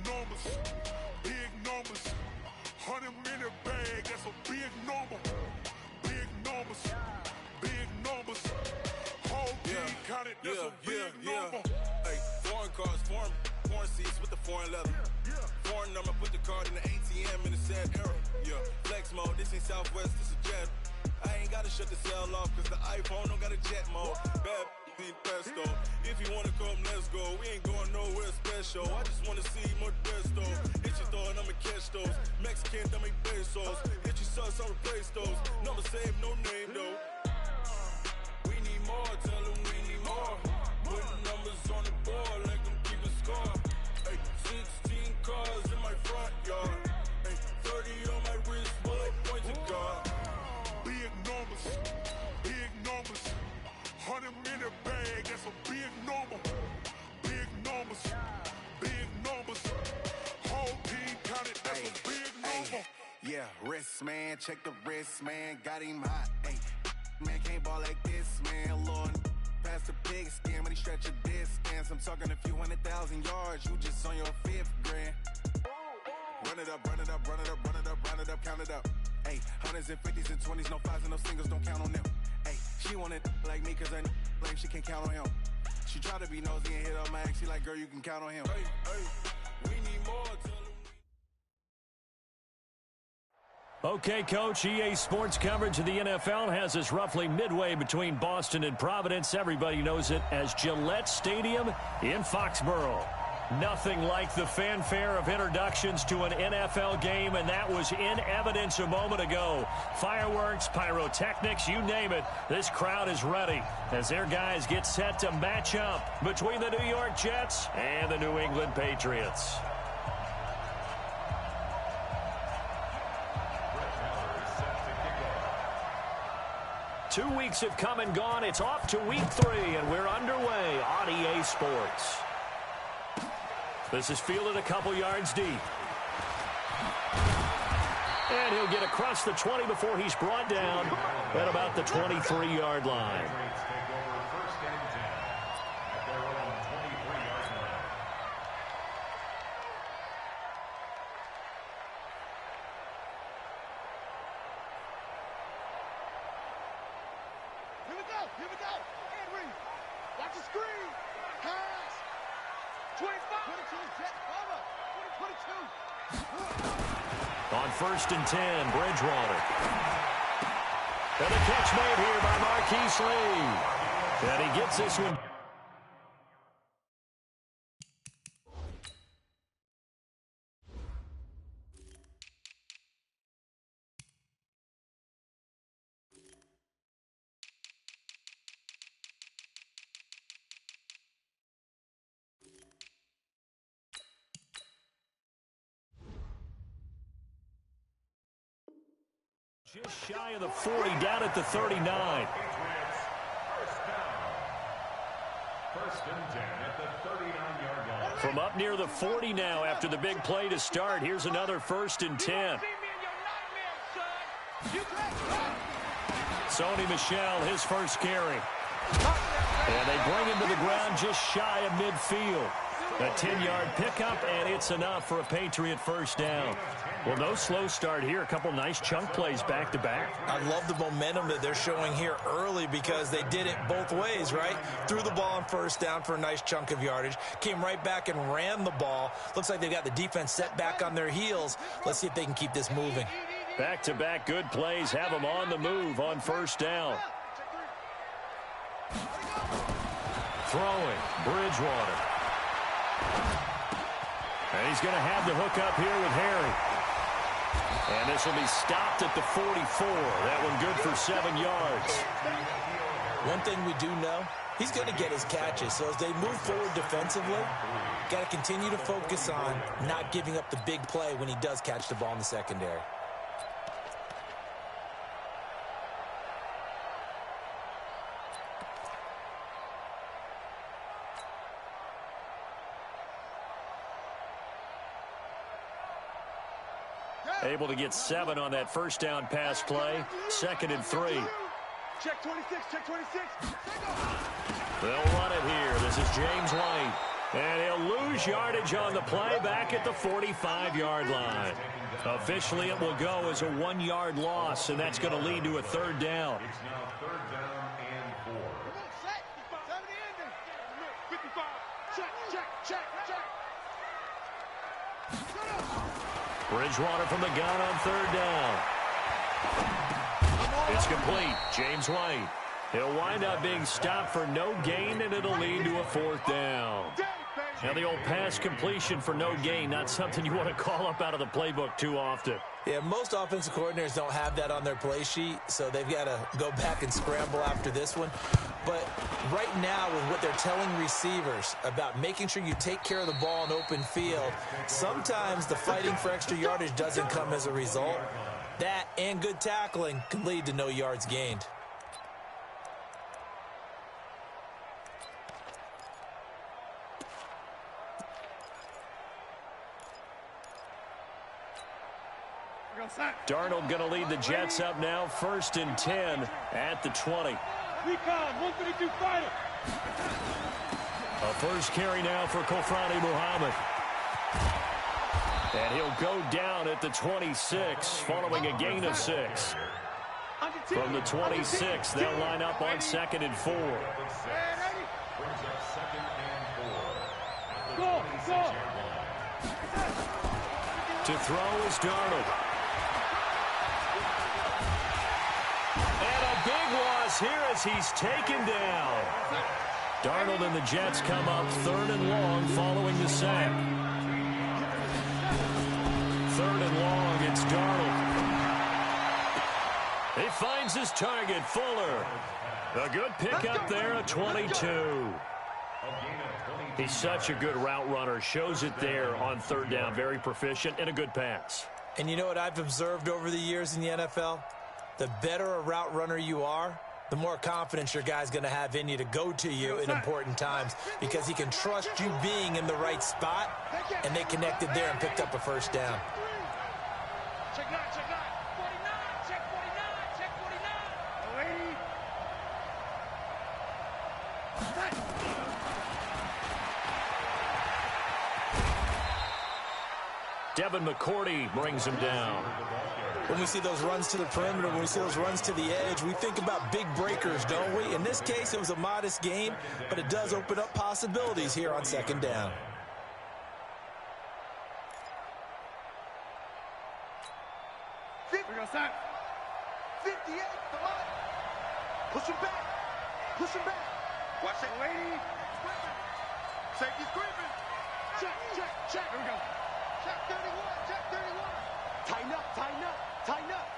numbers, big numbers. 100-minute bag, that's a big number. Big numbers, big numbers. Whole team counted, that's a big number. Hey, foreign cars, foreign seats with the foreign leather. Foreign number, put the card in the ATM in the sad era. Yeah, flex mode, this ain't Southwest, this is jet. I ain't gotta shut the cell off, cause the iPhone don't got a jet mode. Bad be pesto. If you wanna come, let's go. We ain't going nowhere special. I just wanna see more pesto. Hit your thought, I'ma catch those. Mexican, I make pesos. Hit your sus, I'll replace those. Number save, no name though. We need more, tell them we need more. Putting numbers on the board like them keep a score. Hey, 16 cars in my front yard. Hey, 30 on my wrist, bullet point to God. Big numbers, big numbers. 100-minute bag, that's a big number. Big numbers, big numbers. Whole team counted, that's a big number. Yeah, wrist man, check the wrist man, got him hot. Ay, man can't ball like this, man. Lord, past the pig skin when he stretch a distance. I'm talking a few 100,000 yards, you just on your 5th grand. Run it up, run it up, run it up, run it up, run it up, count it up. Ay, 100s and 50s and 20s, no 5s and no singles, don't count on them. Ay, she want it like me, cause I blame she can't count on him. She try to be nosy and hit up my ex, she like, girl, you can count on him. Hey, we need more, tell them. Okay, Coach, EA Sports coverage of the NFL has us roughly midway between Boston and Providence. Everybody knows it as Gillette Stadium in Foxborough. Nothing like the fanfare of introductions to an NFL game, and that was in evidence a moment ago. Fireworks, pyrotechnics, you name it. This crowd is ready as their guys get set to match up between the New York Jets and the New England Patriots. Two weeks have come and gone. It's off to week 3, and we're underway on EA Sports. This is fielded a couple yards deep. And he'll get across the 20 before he's brought down at about the 23-yard line. Here we go. Henry. Watch the screen. Pass. 25. 22. Jet cover. 22. On 1st and 10, Bridgewater. And the catch made here by Marquise Lee. And he gets this one. Just shy of the 40, down at the 39. First and 10 at the 39-yard line. From up near the 40 now after the big play to start. Here's another 1st and 10. Sony Michel, his first carry. And they bring him to the ground just shy of midfield. A 10-yard pickup, and it's enough for a Patriot first down. Well, no slow start here. A couple nice chunk plays back-to-back. I love the momentum that they're showing here early because they did it both ways, right? Threw the ball on 1st down for a nice chunk of yardage. Came right back and ran the ball. Looks like they've got the defense set back on their heels. Let's see if they can keep this moving. Back-to-back good plays have them on the move on 1st down. Throwing, Bridgewater. And he's going to have the hook up here with Harry. And this will be stopped at the 44. That one good for 7 yards. One thing we do know, he's going to get his catches. So as they move forward defensively, got to continue to focus on not giving up the big play when he does catch the ball in the secondary. Able to get 7 on that 1st down pass play. 2nd and 3. Check 26, check 26. They'll run it here. This is James White. And he'll lose yardage on the play back at the 45-yard line. Officially, it will go as a 1-yard loss, and that's going to lead to a third down. It's now third down and 4. Bridgewater from the gun on third down. It's complete. James White. He'll wind up being stopped for no gain, and it'll lead to a fourth down. Now, the old pass completion for no gain, not something you want to call up out of the playbook too often. Yeah, most offensive coordinators don't have that on their play sheet, so they've got to go back and scramble after this one. But right now, with what they're telling receivers about making sure you take care of the ball in open field, sometimes the fighting for extra yardage doesn't come as a result. That and good tackling can lead to no yards gained. Darnold going to lead the Jets up now, 1st and 10 at the 20. Recon, 132 fighter. A first carry now for Kofrani Muhammad. And he'll go down at the 26, following a gain of 6. From the 26, they'll line up on 2nd and 4. To throw is Darnold. And a big loss here as he's taken down. Darnold and the Jets come up 3rd and long following the sack. 3rd and long, it's Darnold. He finds his target, Fuller. A good pickup there at 22. He's such a good route runner. Shows it there on 3rd down. Very proficient and a good pass. And you know what I've observed over the years in the NFL? The better a route runner you are, the more confidence your guy's going to have in you to go to you in important times, because he can trust you being in the right spot, and they connected there and picked up a first down. Check 9, check 9. 49, check 49, check 49. Devin McCourty brings him down. When we see those runs to the perimeter, when we see those runs to the edge, we think about big breakers, don't we? In this case, it was a modest gain, but it does open up possibilities here on 2nd down. We're going to start. 58, come on. Push him back. Push him back. Watch that lady. Safety's creeping. Check, check, check. Here we go. Check 31, check 31. Tighten up, tighten up, tighten up.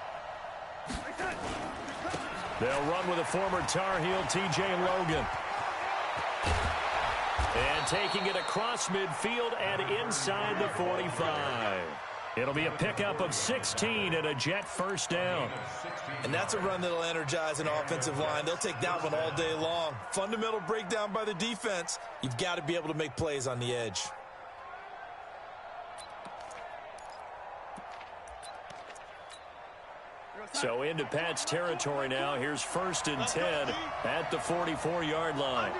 They'll run with a former Tar Heel, T.J. Logan. And taking it across midfield and inside the 45. It'll be a pickup of 16 and a Jet first down. And that's a run that'll energize an offensive line. They'll take that one all day long. Fundamental breakdown by the defense. You've got to be able to make plays on the edge. So into Pat's territory now. Here's 1st and 10 at the 44-yard line.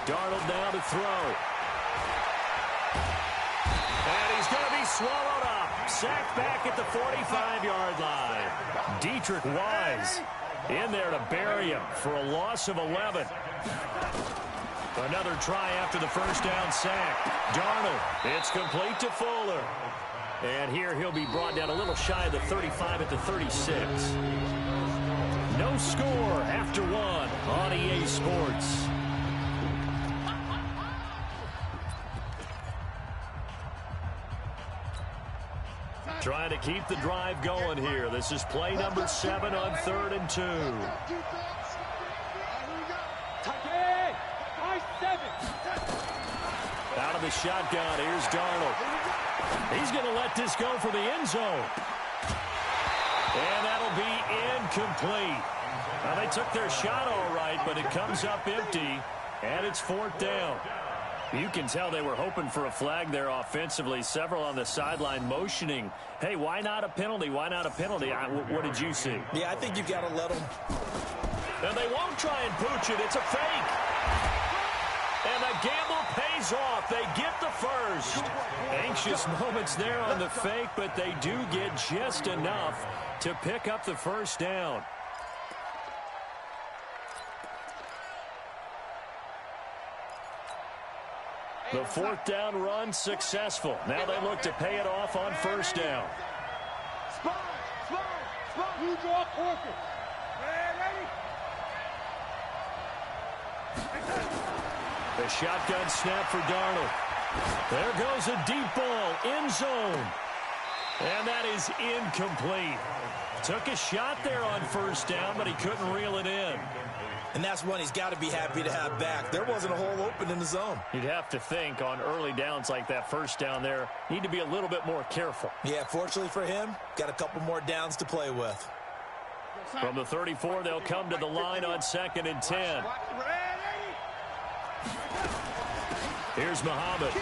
Darnold now to throw. And he's going to be swallowed up. Sacked back at the 45-yard line. Dietrich Wise in there to bury him for a loss of 11. Another try after the first down sack. Darnold, it's complete to Fuller. And here he'll be brought down a little shy of the 35 at the 36. No score after 1 on EA Sports. Trying to keep the drive going here. This is play number 7 on 3rd and 2. Out of the shotgun, here's Darnold. He's going to let this go for the end zone. And that'll be incomplete. Now, they took their shot all right, but it comes up empty, and it's 4th down. You can tell they were hoping for a flag there offensively. Several on the sideline motioning, hey, why not a penalty? Why not a penalty? What did you see? Yeah, I think you got to let them. And they won't try and pooch it. It's a fake. And the gamble pays off. They get the first. Anxious moments there on the fake, but they do get just enough to pick up the first down. The 4th down run successful. Now they look to pay it off on 1st down. Spot. You draw corker. Ready? The shotgun snap for Darnold. There goes a deep ball, end zone. And that is incomplete. Took a shot there on 1st down, but he couldn't reel it in. And that's one he's got to be happy to have back. There wasn't a hole open in the zone. You'd have to think on early downs like that 1st down there, need to be a little bit more careful. Yeah, fortunately for him, got a couple more downs to play with. From the 34, they'll come to the line on 2nd and 10. Here's Muhammad.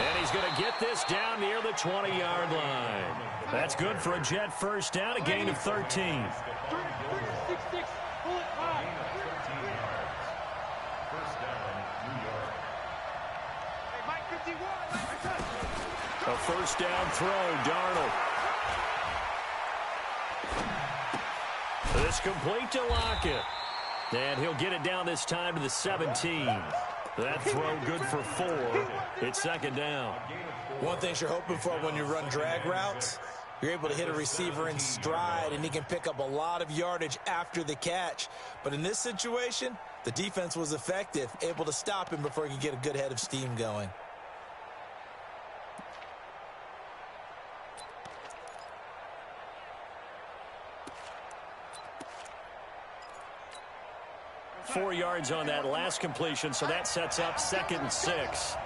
And he's going to get this down near the 20-yard line. That's good for a Jet 1st down, a gain of 13. A 1st down throw, Darnold. This complete to Lockett. And he'll get it down this time to the 17. That throw good for 4. It's 2nd down. One thing you're hoping for when you run drag routes, you're able to hit a receiver in stride, and he can pick up a lot of yardage after the catch. But in this situation, the defense was effective, able to stop him before he could get a good head of steam going. Four yards on that last completion, so that sets up 2nd and 6.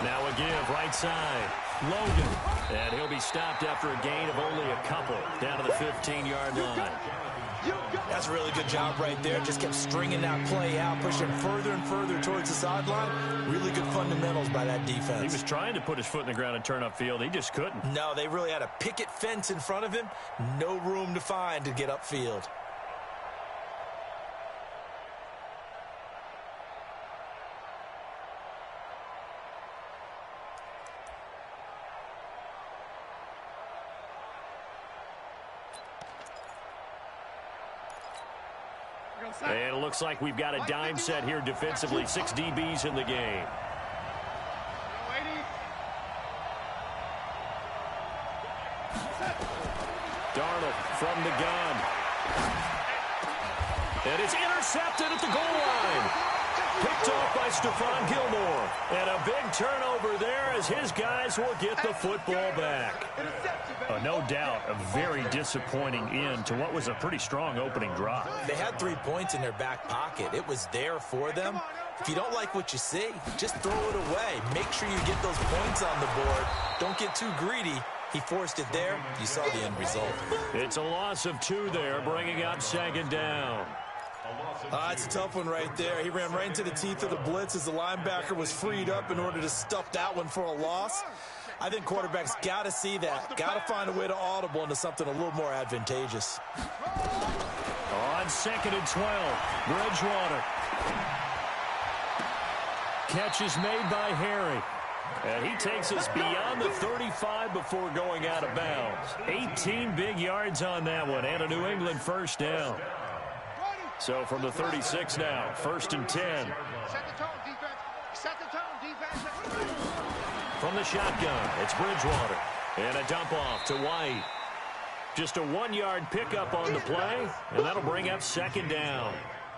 Now a give, right side. Logan. And he'll be stopped after a gain of only a couple. Down to the 15-yard line. That's a really good job right there. Just kept stringing that play out, pushing further and further towards the sideline. Really good fundamentals by that defense. He was trying to put his foot in the ground and turn upfield. He just couldn't. No, they really had a picket fence in front of him. No room to find to get upfield. And it looks like we've got a dime set here defensively. 6 DBs in the game. Darnold from the gun. And it's intercepted at the goal line. Picked off by Stephon Gilmore. And a big turnover there as his guys will get the football back. No doubt a very disappointing end to what was a pretty strong opening drive. They had 3 points in their back pocket. It was there for them. If you don't like what you see, just throw it away. Make sure you get those points on the board. Don't get too greedy. He forced it there. You saw the end result. It's a loss of 2 there, bringing up 2nd down. It's a tough one right there. He ran right into the teeth of the blitz as the linebacker was freed up in order to stuff that one for a loss. I think quarterbacks got to see that. Got to find a way to audible into something a little more advantageous. On 2nd and 12, Bridgewater. Catch is made by Harry. And he takes us beyond the 35 before going out of bounds. 18 big yards on that one, and a New England 1st down. So from the 36 now, 1st and 10. Set the tone, defense. Set the tone, defense. From the shotgun, it's Bridgewater. And a dump off to White. Just a 1-yard pickup on the play, and that'll bring up 2nd down.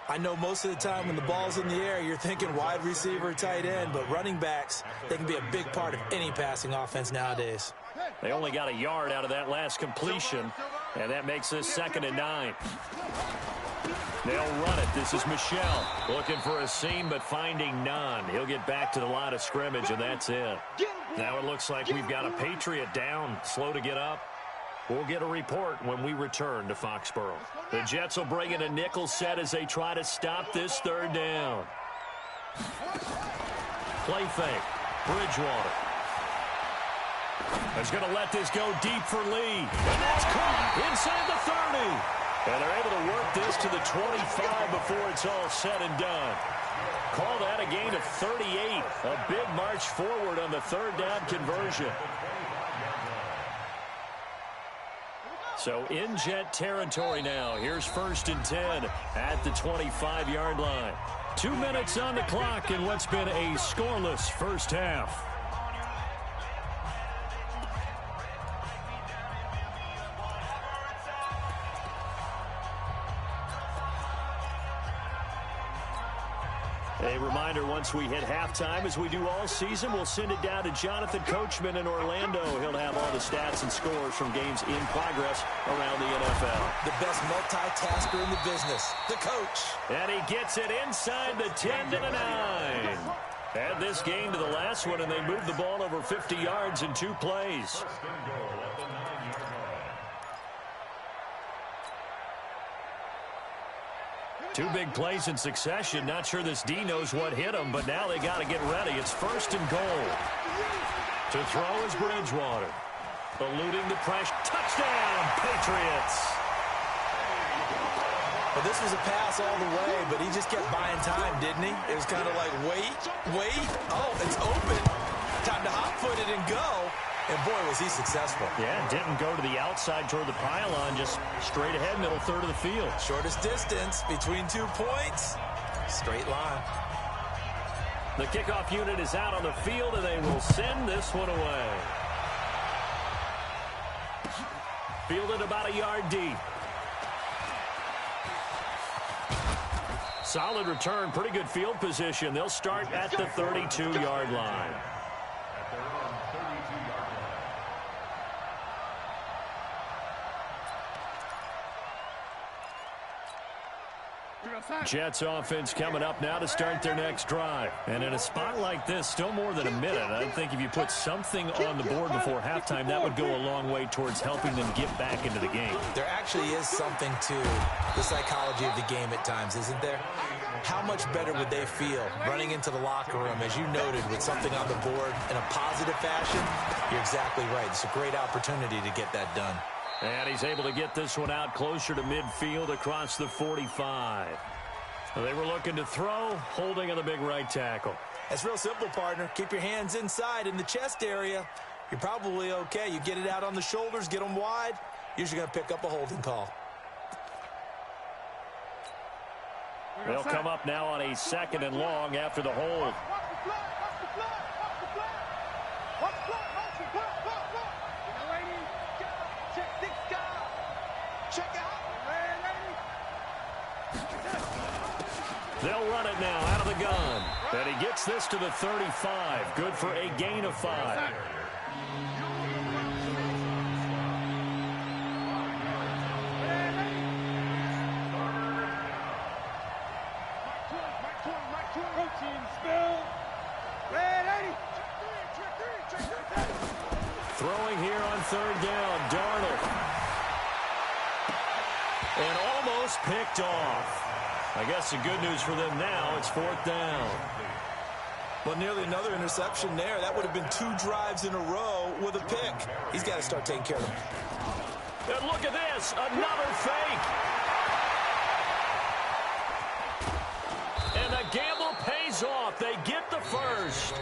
I know most of the time when the ball's in the air, you're thinking wide receiver, tight end, but running backs, they can be a big part of any passing offense nowadays. They only got a yard out of that last completion, and that makes this 2nd and 9. They'll run it. This is Michelle looking for a seam, but finding none. He'll get back to the line of scrimmage, and that's it. Now it looks like we've got a Patriot down, slow to get up. We'll get a report when we return to Foxborough. The Jets will bring in a nickel set as they try to stop this third down. Play fake. Bridgewater. Is going to let this go deep for Lee. And that's caught inside the 30. And they're able to work this to the 25 before it's all said and done. Call that a gain of 38. A big march forward on the third down conversion. So in Jet territory now. Here's 1st and 10 at the 25-yard line. 2 minutes on the clock in what's been a scoreless first half. A reminder, once we hit halftime, as we do all season, we'll send it down to Jonathan Coachman in Orlando. He'll have all the stats and scores from games in progress around the NFL. The best multitasker in the business, the coach. And he gets it inside the 10 to the 9. Add this game to the last one, and they moved the ball over 50 yards in 2 plays. Two big plays in succession. Not sure this D knows what hit him, but now they got to get ready. It's 1st and goal. To throw is Bridgewater. Eluding the pressure. Touchdown, Patriots. Well, this was a pass all the way, but he just kept buying time, didn't he? It was kind of like, wait. Oh, it's open. Time to hot-foot it and go. And, boy, was he successful. Yeah, didn't go to the outside toward the pylon, just straight ahead, middle third of the field. Shortest distance between 2 points. Straight line. The kickoff unit is out on the field, and they will send this one away. Fielded about a yard deep. Solid return, pretty good field position. They'll start at the 32-yard line. Jets offense coming up now to start their next drive. And in a spot like this, still more than a minute. I think if you put something on the board before halftime, that would go a long way towards helping them get back into the game. There actually is something to the psychology of the game at times, isn't there? How much better would they feel running into the locker room, as you noted, with something on the board in a positive fashion? You're exactly right. It's a great opportunity to get that done. And he's able to get this one out closer to midfield across the 45. They were looking to throw, holding on the big right tackle. It's real simple, partner. Keep your hands inside in the chest area. You're probably okay. You get it out on the shoulders, get them wide. Usually going to pick up a holding call. They'll come up now on a 2nd and long after the hold. They'll run it now out of the gun. And he gets this to the 35. Good for a gain of 5. Throwing here on 3rd down, Darnold. And almost picked off. I guess the good news for them now, it's 4th down. Well, nearly another interception there. That would have been 2 drives in a row with a pick. He's got to start taking care of them. And look at this, another fake. And the gamble pays off. They get the first.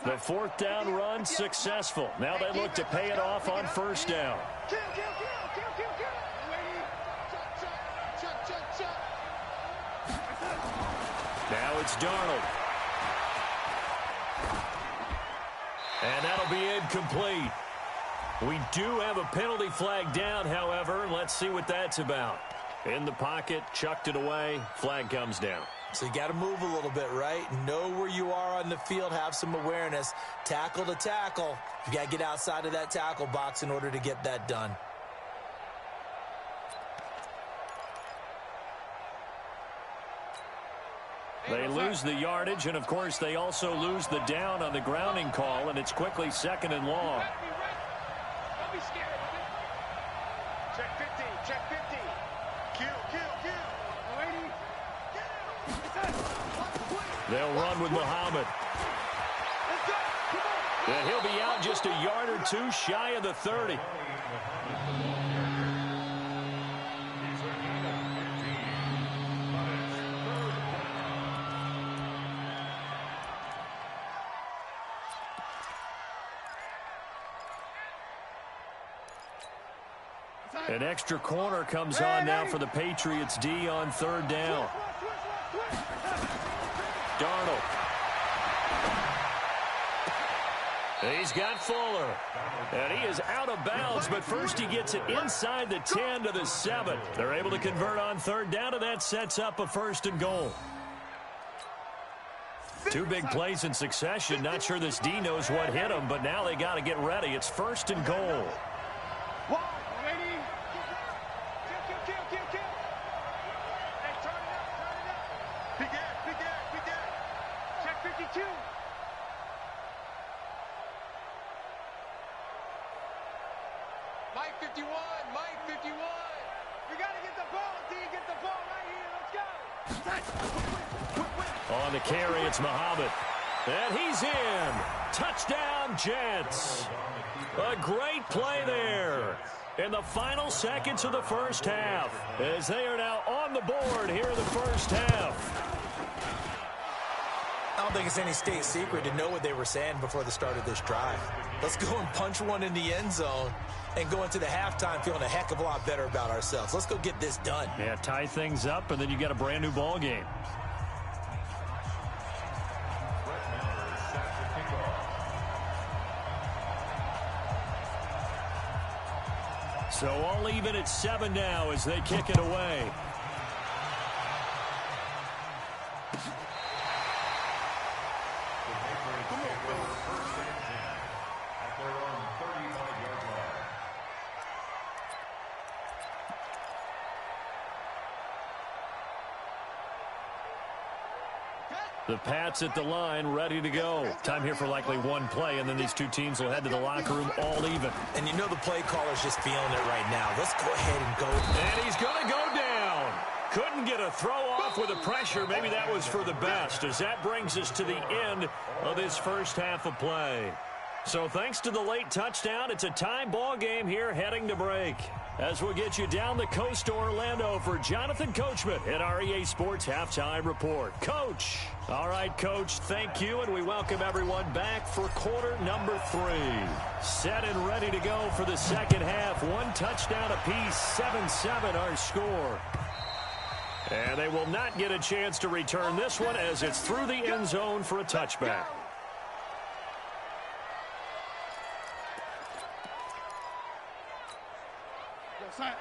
The fourth down run successful. Now they look to pay it off on first down. Now it's Darnold. And that'll be incomplete. We do have a penalty flag down, however. Let's see what that's about. In the pocket, chucked it away, flag comes down. So you got to move a little bit, right? Know where you are on the field, have some awareness. Tackle to tackle. You got to get outside of that tackle box in order to get that done. They lose the yardage, and of course they also lose the down on the grounding call, and it's quickly second and long. Don't be scared. Check 50, check 50. Kill. They'll run with Muhammad. And he'll be out just a yard or two shy of the 30. An extra corner comes on now for the Patriots D on third down. Darnold. He's got Fuller. And he is out of bounds, but first he gets it inside the 10 to the 7. They're able to convert on third down, and that sets up a first and goal. Two big plays in succession. Not sure this D knows what hit him, but now they got to get ready. It's first and goal. Mike 51. We got to get the ball, D. Get the ball right here. Let's go. On the carry, it's Muhammad. And he's in. Touchdown, Jets. A great play there in the final seconds of the first half, as they are now on the board here in the first half. I don't think it's any state secret to know what they were saying before the start of this drive. Let's go and punch one in the end zone and go into the halftime feeling a heck of a lot better about ourselves. Let's go get this done. Yeah, tie things up, and then you got a brand new ball game. So all even at 7 now as they kick it away. The Pats at the line, ready to go. Time here for likely one play, and then these two teams will head to the locker room all even. And you know the play caller's just feeling it right now. Let's go ahead and go. And he's going to go down. Couldn't get a throw off with the pressure. Maybe that was for the best, as that brings us to the end of this first half of play. So thanks to the late touchdown, it's a tie ball game here heading to break. As we'll get you down the coast to Orlando for Jonathan Coachman at our EA Sports Halftime Report. Coach. All right, Coach, thank you, and we welcome everyone back for quarter number 3. Set and ready to go for the second half. One touchdown apiece, 7-7 our score. And they will not get a chance to return this one as it's through the end zone for a touchback.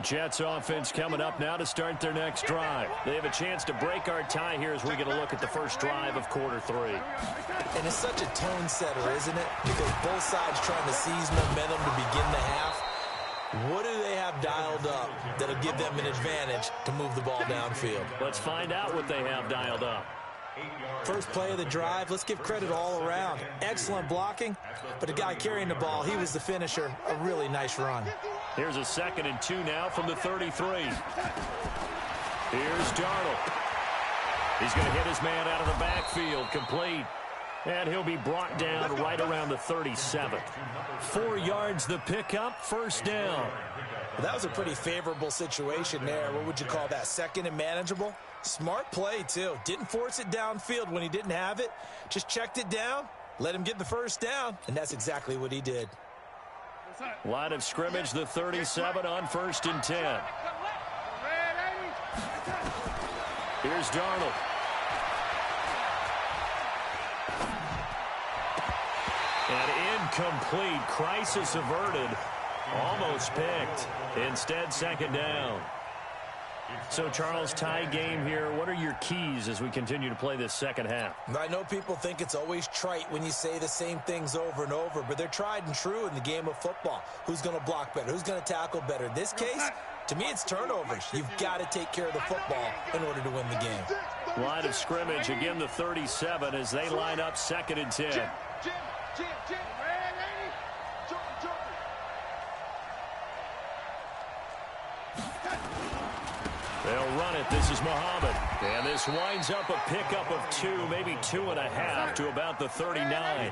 Jets offense coming up now to start their next drive. They have a chance to break our tie here as we get a look at the first drive of quarter 3. And it's such a tone setter, isn't it? Because both sides trying to seize momentum to begin the half. What do they have dialed up that'll give them an advantage to move the ball downfield? Let's find out what they have dialed up. First play of the drive, let's give credit all around. Excellent blocking, but the guy carrying the ball, he was the finisher. A really nice run. Here's a 2nd and 2 now from the 33. Here's Darnold. He's going to hit his man out of the backfield, complete. And he'll be brought down right around the 37. 4 yards the pickup, first down. Well, that was a pretty favorable situation there. What would you call that, 2nd and manageable? Smart play, too. Didn't force it downfield when he didn't have it. Just checked it down, Let him get the first down, and that's exactly what he did. Line of scrimmage, the 37 on 1st and 10. Here's Darnold. And incomplete. Crisis averted. Almost picked. Instead, second down. So, Charles, tie game here. What are your keys as we continue to play this second half? I know people think it's always trite when you say the same things over and over, but they're tried and true in the game of football. Who's going to block better? Who's going to tackle better? In this case, to me, it's turnovers. You've got to take care of the football in order to win the game. Line of scrimmage, again the 37 as they line up 2nd and 10. They'll run it. This is Muhammad. And this winds up a pickup of 2, maybe 2.5 to about the 39.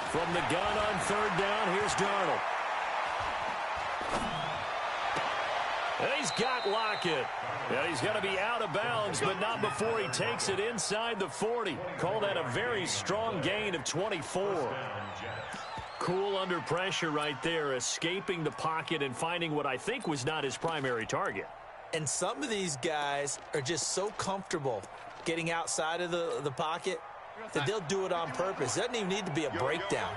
From the gun on 3rd down, here's Darnold. And he's got Lockett. And he's going to be out of bounds, but not before he takes it inside the 40. Call that a very strong gain of 24. Cool under pressure right there, escaping the pocket and finding what I think was not his primary target. And some of these guys are just so comfortable getting outside of the pocket that they'll do it on purpose. It doesn't even need to be a breakdown.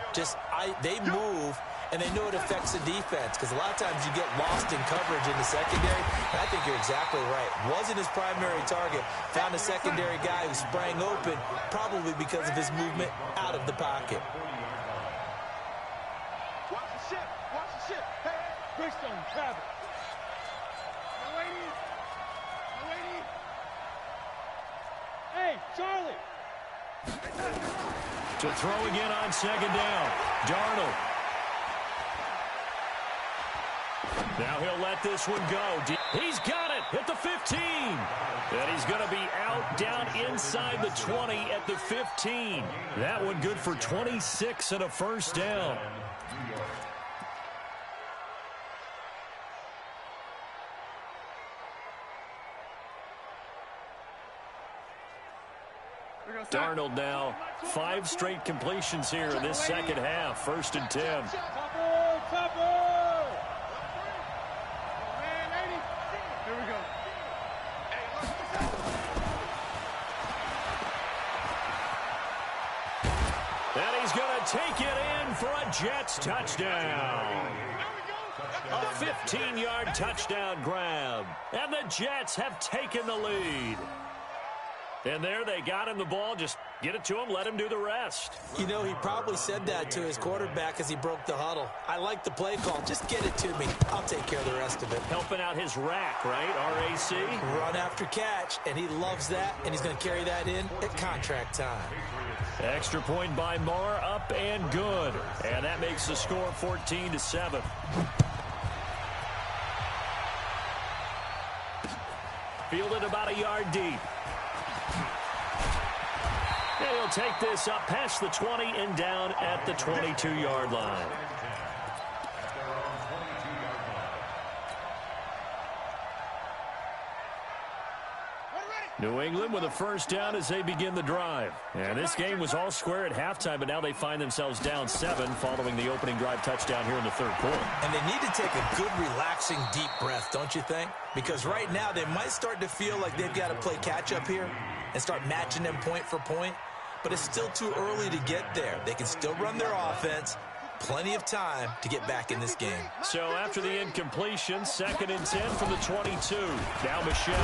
They move, and they know it affects the defense, because a lot of times you get lost in coverage in the secondary, and I think you're exactly right. Wasn't his primary target. Found a secondary guy who sprang open, probably because of his movement out of the pocket. Watch the ship. Watch the ship. Hey, Bridgestone, grab it. No waiting. No waiting. Hey, Charlie. To throw again on 2nd down. Darnold. Now he'll let this one go. He's got it at the 15. And he's going to be out down inside the 20 at the 15. That one good for 26 and a first down. Darnold now 5 straight completions here in this second half. 1st and 10. Here we go. And he's going to take it in for a Jets touchdown. A 15-yard touchdown grab. And the Jets have taken the lead. And there they got him the ball. Just get it to him, let him do the rest. You know, he probably said that to his quarterback as he broke the huddle. I like the play call. Just get it to me. I'll take care of the rest of it. Helping out his rack, right? RAC. Run after catch, and he loves that, and he's going to carry that in at contract time. Extra point by Marr, up and good. And that makes the score 14-7. Fielded about a yard deep. And he'll take this up past the 20 and down at the 22-yard line. New England with a first down as they begin the drive. And this game was all square at halftime, but now they find themselves down 7 following the opening drive touchdown here in the 3rd quarter. And they need to take a good, relaxing, deep breath, don't you think? Because right now they might start to feel like they've got to play catch-up here and start matching them point for point. But it's still too early to get there. They can still run their offense. Plenty of time to get back in this game. So after the incompletion, 2nd and 10 from the 22. Now Michelle.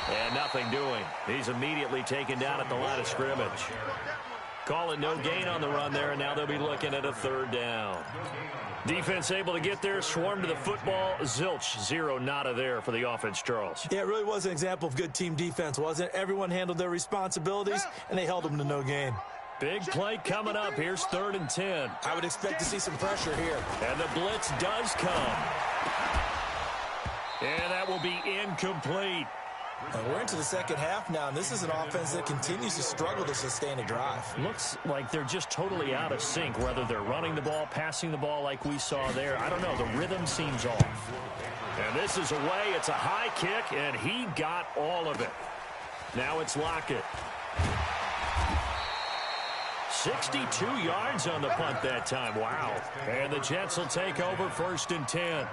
And nothing doing. He's immediately taken down at the line of scrimmage. Call it no gain on the run there, and now they'll be looking at a 3rd down. Defense able to get there, swarm to the football. Zilch, 0 nada there for the offense, Charles. Yeah, it really was an example of good team defense, wasn't it? Everyone handled their responsibilities, and they held them to no gain. Big play coming up. Here's 3rd and 10. I would expect to see some pressure here. And the blitz does come. And that will be incomplete. And we're into the second half now, and this is an offense that continues to struggle to sustain a drive. Looks like they're just totally out of sync, whether they're running the ball, passing the ball like we saw there. I don't know. The rhythm seems off. And this is away. It's a high kick, and he got all of it. Now it's Lockett. 62 yards on the punt that time. Wow. And the Jets will take over 1st and 10.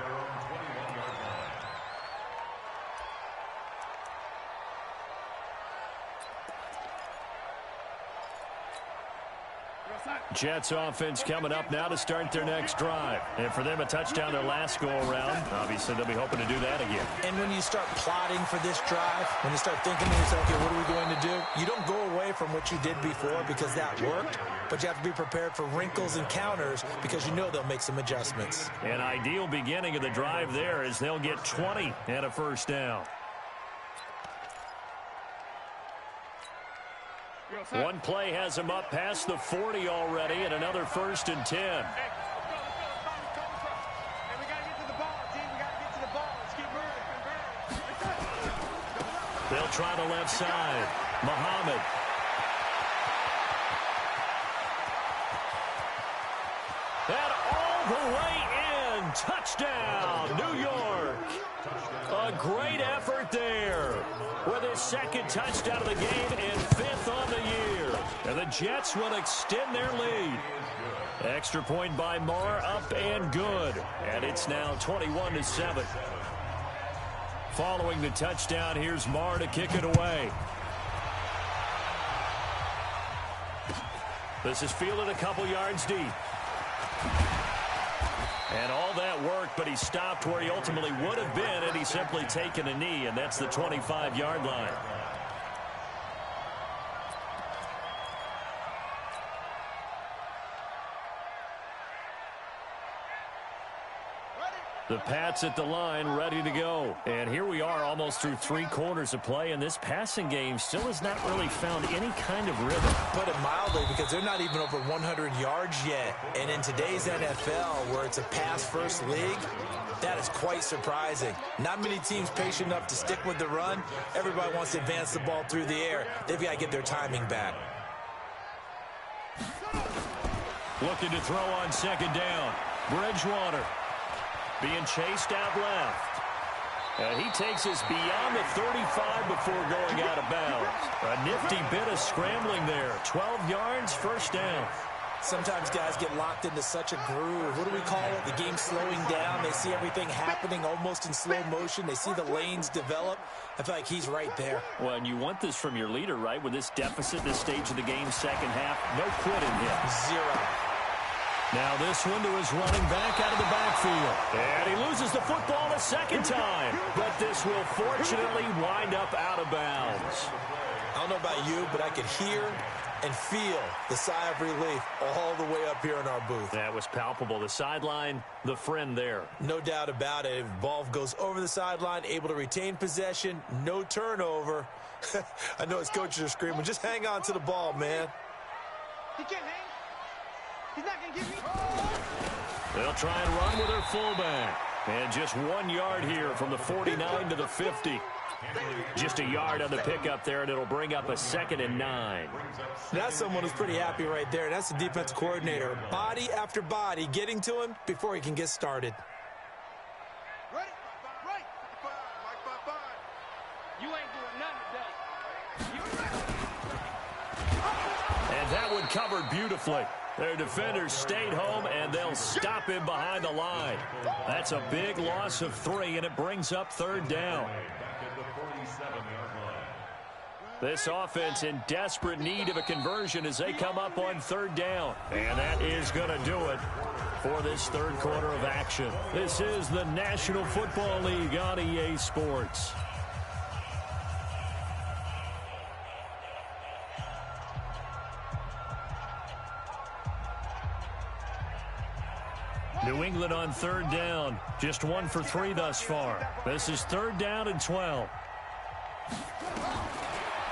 Jets offense coming up now to start their next drive. And for them, a touchdown their last go-around. Obviously, they'll be hoping to do that again. And when you start plotting for this drive, when you start thinking to yourself, okay, what are we going to do? You don't go away from what you did before because that worked, but you have to be prepared for wrinkles and counters because you know they'll make some adjustments. An ideal beginning of the drive there is they'll get 20 and a first down. One play has him up past the 40 already, and another 1st and 10. They'll try the left side. Muhammad. And all the way in. Touchdown, New York. A great effort there with his 2nd touchdown of the game and 5th on the year. And the Jets will extend their lead. Extra point by Marr, up and good. And it's now 21-7. Following the touchdown, here's Marr to kick it away. This is fielded a couple yards deep. And all that worked, but he stopped where he ultimately would have been had he simply taken a knee, and that's the 25-yard line. The Pats at the line, ready to go. And here we are almost through 3 quarters of play, and this passing game still has not really found any kind of rhythm. Put it mildly, because they're not even over 100 yards yet. And in today's NFL, where it's a pass-first league, that is quite surprising. Not many teams patient enough to stick with the run. Everybody wants to advance the ball through the air. They've got to get their timing back. Looking to throw on 2nd down. Bridgewater. Being chased out left. And he takes us beyond the 35 before going out of bounds. A nifty bit of scrambling there. 12 yards, 1st down. Sometimes guys get locked into such a groove. What do we call it? The game slowing down. They see everything happening almost in slow motion. They see the lanes develop. I feel like he's right there. Well, and you want this from your leader, right? With this deficit, this stage of the game, 2nd half, no quitting him. 0. Now this one to his running back out of the backfield. And he loses the football a 2nd time. But this will fortunately wind up out of bounds. I don't know about you, but I could hear and feel the sigh of relief all the way up here in our booth. That was palpable. The sideline, the friend there. No doubt about it. If ball goes over the sideline, able to retain possession, no turnover. I know his coaches are screaming, just hang on to the ball, man. He can't hang. He's not going to give me. They'll try and run with their fullback. And just 1 yard here from the 49 to the 50. Just a yard on the pickup there, and it'll bring up a 2nd and 9. That's someone who's pretty happy right there. That's the defense coordinator. Body after body getting to him before he can get started. Ready? Right. You ain't doing nothing today. And that one covered beautifully. Their defenders stayed home, and they'll stop him behind the line. That's a big loss of 3, and it brings up 3rd down. This offense in desperate need of a conversion as they come up on 3rd down. And that is going to do it for this 3rd quarter of action. This is the National Football League on EA Sports. New England on 3rd down. Just 1 for 3 thus far. This is 3rd down and 12.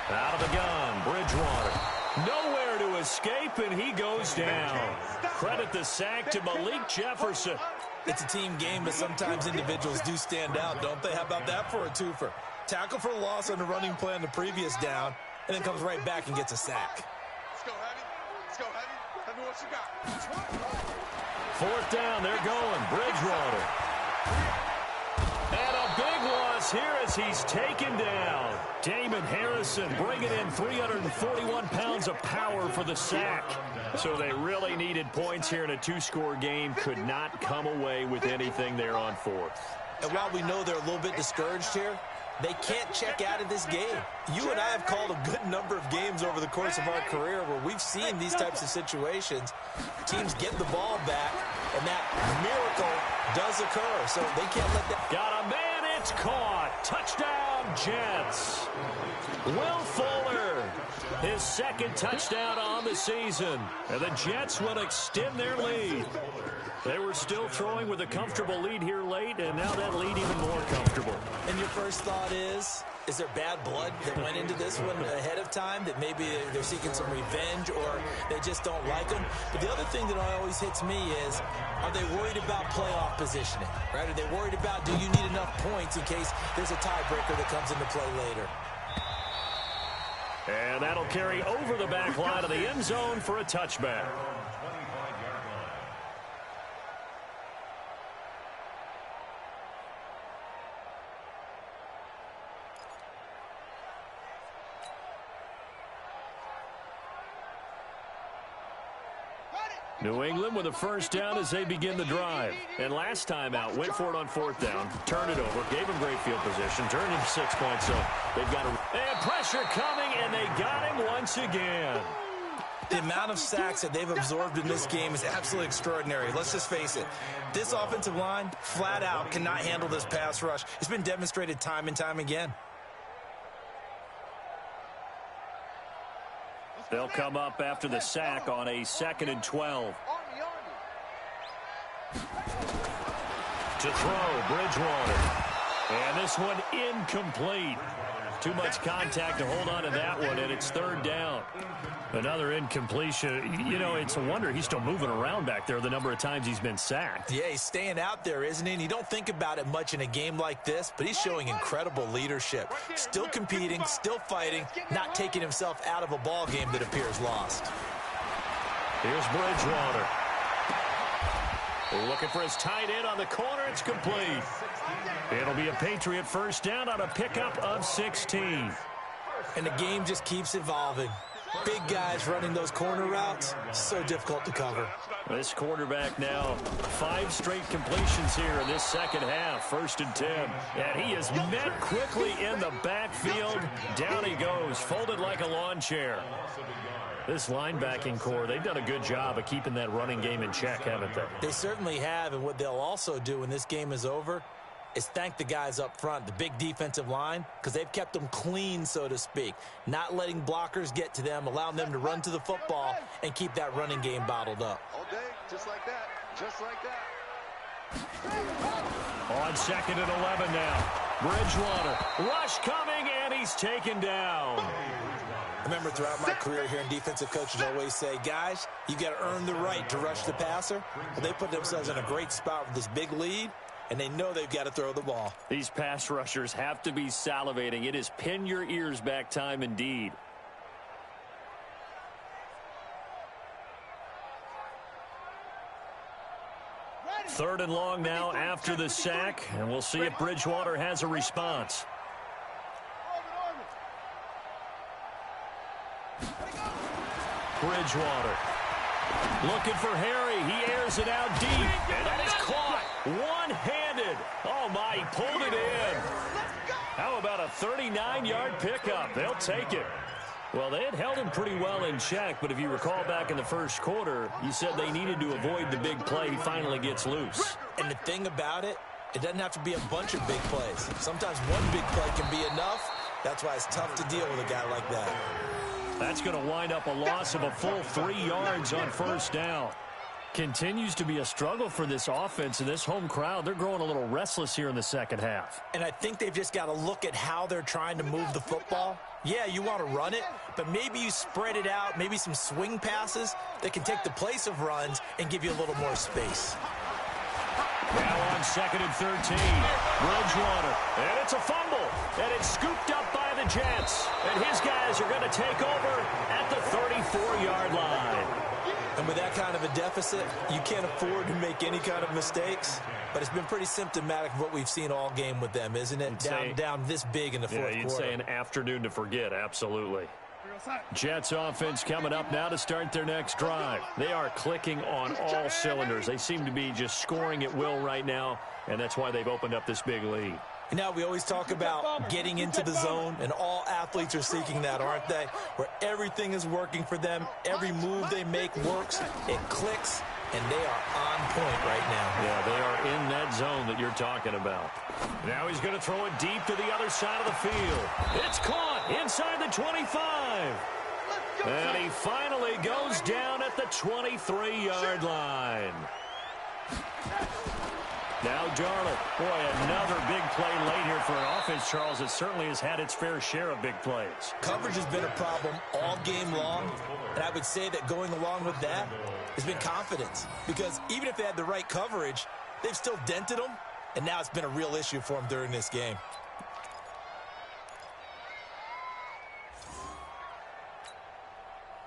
Out of the gun, Bridgewater. Nowhere to escape, and he goes down. Credit the sack to Malik Jefferson. It's a team game, but sometimes individuals do stand out, don't they? How about that for a twofer? Tackle for loss on the running play on the previous down, and then comes right back and gets a sack. Let's go, heavy. Let's go, heavy. Tell me what you got. 4th down, they're going. Bridgewater. And a big loss here as he's taken down. Damon Harrison bringing in 341 pounds of power for the sack. So they really needed points here in a 2-score game. Could not come away with anything there on 4th. And while we know they're a little bit discouraged here, they can't check out of this game. You and I have called a good number of games over the course of our career where we've seen these types of situations. Teams get the ball back, and that miracle does occur. So they can't let that... Got a man, it's caught. Touchdown, Jets. Will Fuller, his 2nd touchdown on the season. And the Jets will extend their lead. They were still throwing with a comfortable lead here late, and now that lead even more comfortable. And your first thought is there bad blood that went into this one ahead of time, that maybe they're seeking some revenge or they just don't like them? But the other thing that always hits me is, are they worried about playoff positioning, right? Are they worried about, do you need enough points in case there's a tiebreaker that comes into play later? And that'll carry over the back line of the end zone for a touchback. New England with a 1st down as they begin the drive. And last time out, went for it on 4th down, turned it over, gave them great field position, turned into 6 points. So they've got and pressure coming, and they got him once again. The amount of sacks that they've absorbed in this game is absolutely extraordinary. Let's just face it. This offensive line, flat out, cannot handle this pass rush. It's been demonstrated time and time again. They'll come up after the sack on a 2nd and 12. To throw, Bridgewater. And this one incomplete. Too much contact to hold on to that one, and it's 3rd down. Another incompletion. You know, it's a wonder he's still moving around back there the number of times he's been sacked. Yeah, he's staying out there, isn't he? And you don't think about it much in a game like this, but he's showing incredible leadership. Still competing, still fighting, not taking himself out of a ball game that appears lost. Here's Bridgewater. Looking for his tight end on the corner. It's complete. It'll be a Patriot 1st down on a pickup of 16. And the game just keeps evolving. Big guys running those corner routes, so difficult to cover. This quarterback now, 5 straight completions here in this 2nd half. 1st and 10. And he is met quickly in the backfield. Down he goes, folded like a lawn chair. This linebacking core, they've done a good job of keeping that running game in check, haven't they? They certainly have, and what they'll also do when this game is over is thank the guys up front, the big defensive line, because they've kept them clean, so to speak. Not letting blockers get to them, allowing them to run to the football and keep that running game bottled up. All day, just like that. Just like that. On 2nd and 11 now. Bridgewater. Rush coming, and he's taken down. I remember throughout my career hearing defensive coaches always say, guys, you got to earn the right to rush the passer. Well, they put themselves in a great spot with this big lead, and they know they've got to throw the ball. These pass rushers have to be salivating. It is pin your ears back time indeed. Third and long now after the sack, and we'll see if Bridgewater has a response. Bridgewater looking for Harry. He airs it out deep, and that is caught one-handed. Oh, my, he pulled it in. How about a 39-yard pickup? They'll take it. Well, they had held him pretty well in check, but if you recall back in the first quarter, you said they needed to avoid the big play. He finally gets loose. And the thing about it, it doesn't have to be a bunch of big plays. Sometimes one big play can be enough. That's why it's tough to deal with a guy like that. That's going to wind up a loss of a full 3 yards on first down. Continues to be a struggle for this offense, and this home crowd, they're growing a little restless here in the second half. And I think they've just got to look at how they're trying to move the football. Yeah, you want to run it, but maybe you spread it out, maybe some swing passes that can take the place of runs and give you a little more space. Now on 2nd and 13. Bridgewater, and it's a fumble, and it's scooped up by the Jets. And his guys are going to take over at the 34-yard line. And with that kind of a deficit, you can't afford to make any kind of mistakes. But it's been pretty symptomatic of what we've seen all game with them, isn't it? Down this big in the fourth quarter. You'd say an afternoon to forget, absolutely. Jets offense coming up now to start their next drive. They are clicking on all cylinders. They seem to be just scoring at will right now, and that's why they've opened up this big lead. You know, we always talk about getting into the zone, and all athletes are seeking that, aren't they? Where everything is working for them, every move they make works, it clicks, and they are on point right now. Yeah, they are in that zone that you're talking about. Now he's going to throw it deep to the other side of the field. It's caught inside the 25. And he finally goes down at the 23-yard line. Now Darnold. Boy, another big play late here for an offense, Charles, that certainly has had its fair share of big plays. Coverage has been a problem all game long, and I would say that going along with that has been confidence. Because even if they had the right coverage, they've still dented them, and now it's been a real issue for them during this game.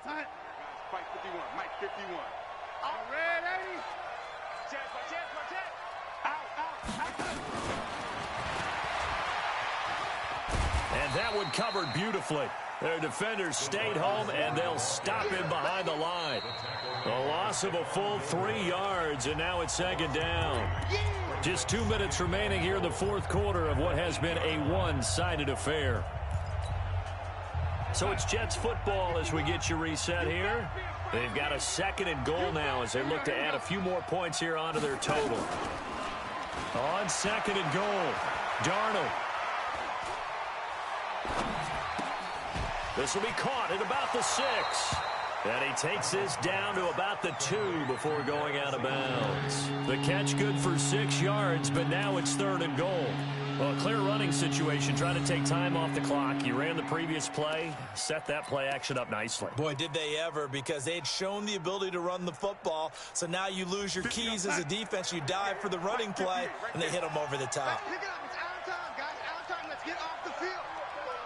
Fight 51, Mike 51. All ready? Chance. And that one covered beautifully. Their defenders stayed home, and they'll stop him behind the line. A loss of a full 3 yards, and now it's 2nd down. Just 2 minutes remaining here in the fourth quarter of what has been a one-sided affair. So it's Jets football as we get you reset here. They've got a 2nd and goal now as they look to add a few more points here onto their total. On 2nd and goal, Darnold. This will be caught at about the 6. And he takes this down to about the 2 before going out of bounds. The catch good for 6 yards, but now it's 3rd and goal. Well, a clear running situation, trying to take time off the clock. You ran the previous play, set that play action up nicely. Boy, did they ever, because they had shown the ability to run the football. So now you lose your keys as a defense. You dive for the running play, and they hit them over the top. Pick it up. It's out of time, guys. Out of time. Let's get off the field.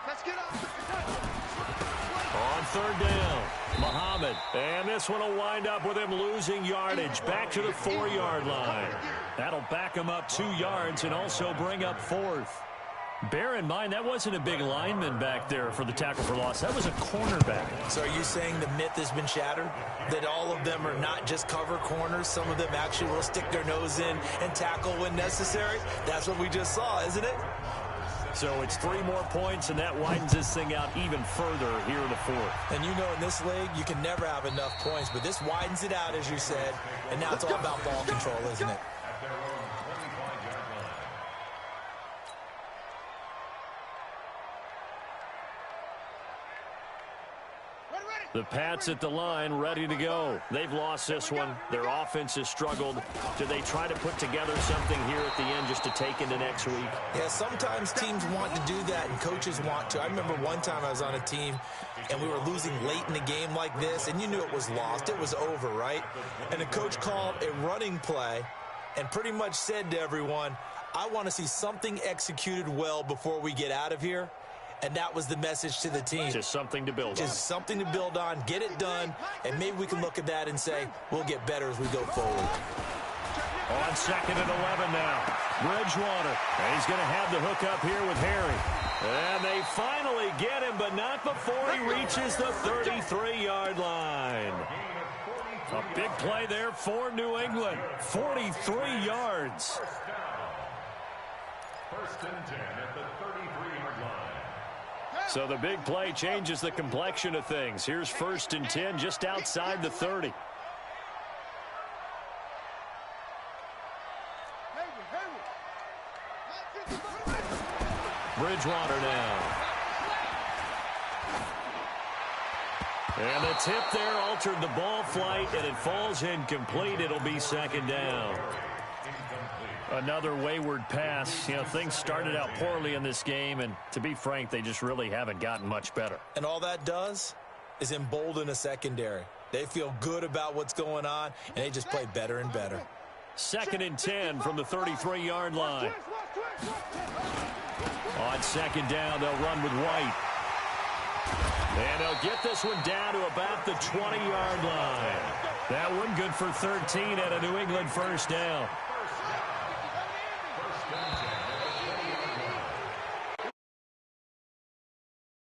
Let's get off the field. On 3rd down, Muhammad. And this one will wind up with him losing yardage back to the 4-yard line. That'll back him up 2 yards and also bring up 4th. Bear in mind, that wasn't a big lineman back there for the tackle for loss. That was a cornerback. So are you saying the myth has been shattered? That all of them are not just cover corners? Some of them actually will stick their nose in and tackle when necessary? That's what we just saw, isn't it? So it's 3 more points, and that widens this thing out even further here in the 4th. And you know in this league, you can never have enough points, but this widens it out, as you said, and now it's all about ball control, isn't it? The Pats at the line, ready to go. They've lost this one. Their offense has struggled. Do they try to put together something here at the end just to take into next week? Yeah, sometimes teams want to do that and coaches want to. I remember one time I was on a team and we were losing late in the game like this, and you knew it was lost. It was over, right? And the coach called a running play and pretty much said to everyone, I want to see something executed well before we get out of here. And that was the message to the team. Just something to build on. Just something to build on, get it done, and maybe we can look at that and say, we'll get better as we go forward. On 2nd and 11 now, Bridgewater. And he's going to have the hook up here with Harry. And they finally get him, but not before he reaches the 33-yard line. A big play there for New England. 43 yards. 1st and 10 at the 33-yard line. So the big play changes the complexion of things. Here's 1st and 10 just outside the 30. Bridgewater now. And the tip there altered the ball flight, and it falls incomplete. It'll be 2nd down. Another wayward pass. You know, things started out poorly in this game, and to be frank, they just really haven't gotten much better. And all that does is embolden a secondary. They feel good about what's going on, and they just play better and better. 2nd and 10 from the 33-yard line. On 2nd down, they'll run with White. And they'll get this one down to about the 20-yard line. That one good for 13 at a New England first down.